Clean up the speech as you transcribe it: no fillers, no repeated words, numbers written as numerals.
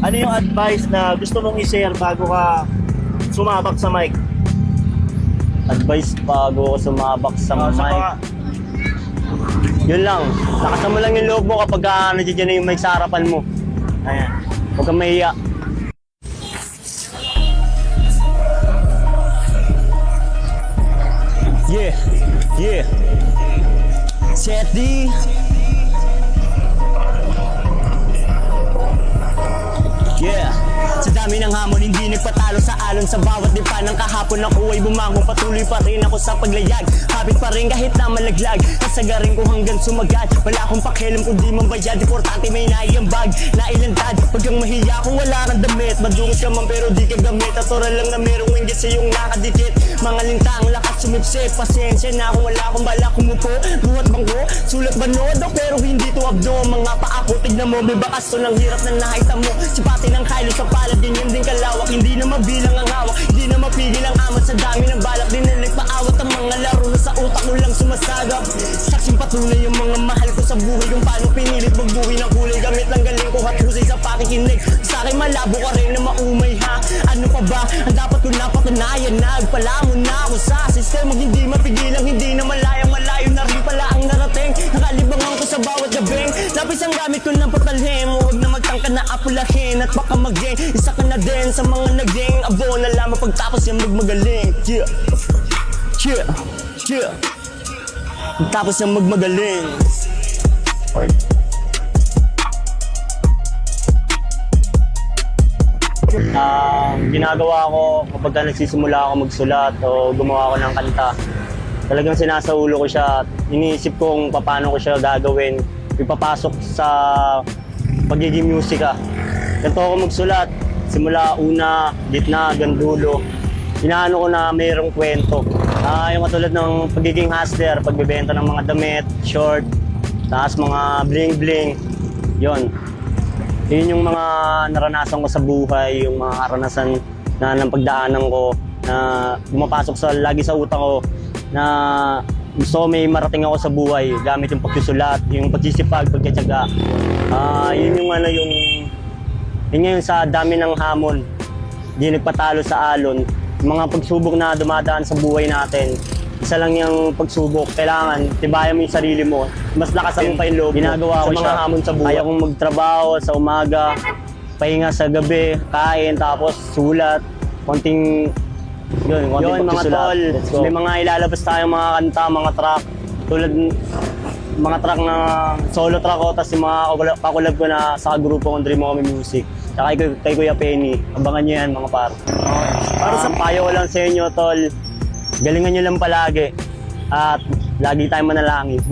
Ano yung advice na gusto mong i-share bago ka sumabak sa mic? Advice bago ako sumabak sa mic. Yun lang, lakasan mo lang yung loob mo kapag nandiyan na yung mic sa harapan mo. Ayan. Huwag kang mahiya. Yeah, yeah. Seti. Yeah. Sa dami ng hamon, hindi nagpatalo sa alon. Sa bawat lipa ng kahapon ako ay bumangon. Patuloy pa rin ako sa paglayag. Habit pa rin kahit na malaglag. Kasagarin ko hanggang sumagat. Wala akong pakialam kung di man bayad. Importante may naiambag, nailantad. Pag kang mahiya kung wala kang damit, madungis ka man pero di ka gamit. At oral lang na merong inggit sa iyong nakadikit. Mga lintang lakas sumipsip. Pasensya na kung wala akong bala kumupo. Buhat bangko, sulat banodo pero hindi to abdo. Mga paako, tignan mo, may bakas to ng hirap na nakita mo. Sipati ng kailo sa palad, ganyan din kalawak. Hindi na mabilang ang hawak, hindi na mapigil ang amat. Sa dami ng balak, di na nagpaawat. Ang mga laro na sa utak ko lang sumasagap. Saksing patunay yung mga mahal ko sa buhay. Kung paano pinilit magbuhay ng kulay. Gamit lang galing ko at husay sa pakikinig. Sa akin malabo ka rin na maumay ha. Ano pa ba ang dapat ko napatunayan? Nagpalamon na ako sa sistema, hindi mapigilang, hindi na malayang malayo na rin pala ang narating. Nakalibangan ko sa bawat gabing. Lapis ang gamit ko ng patalhem. Huwag na magtangka na apulahin at baka mag-gang. Isa ka na din sa mga naging abo na lamang pagtapos yung magmagaling. Yeah, yeah, yeah. Pagtapos yung magmagaling. Ginagawa ko kapag nagsisimula ako magsulat o gumawa ako ng kanta, talagang sinasaulo ko siya at iniisip ko kung paano ko siya gagawin, ipapasok sa pagiging musika. Ganito ako magsulat, simula una, gitna, hanggang dulo. Inaano ko na mayroong kwento. Yung katulad ng pagiging hustler, pagbebenta ng mga damit, short, taas mga bling-bling, yon. Yun yung mga naranasan ko sa buhay, yung mga karanasan na ng pagdaanan ko na pumapasok lagi sa utak ko na gusto ko may marating ako sa buhay gamit yung pagsusulat, yung pagsisipag, pagkatyaga. Yun yung yun ngayon sa dami ng hamon, di nagpatalo sa alon. Yung mga pagsubok na dumadaan sa buhay natin, isa lang yung pagsubok, kailangan tibayan mo yung sarili mo, mas lakasan mo pa yung loob mo. Ginagawa ko mga hamon sa buhay. Kaya kong magtrabaho sa umaga, pahinga sa gabi, kain, tapos sulat, konting mga tol. May mga ilalabas tayong mga kanta, mga track, tulad mga track na solo track ko, tapos yung mga kakulab ko na sa grupo kong Dream Mommy Music. Tsaka kay Kuya Penny, abangan nyo yan mga par. Para sa payo ko lang sa inyo, tol, galingan nyo lang palagi at lagi tayong manalangin.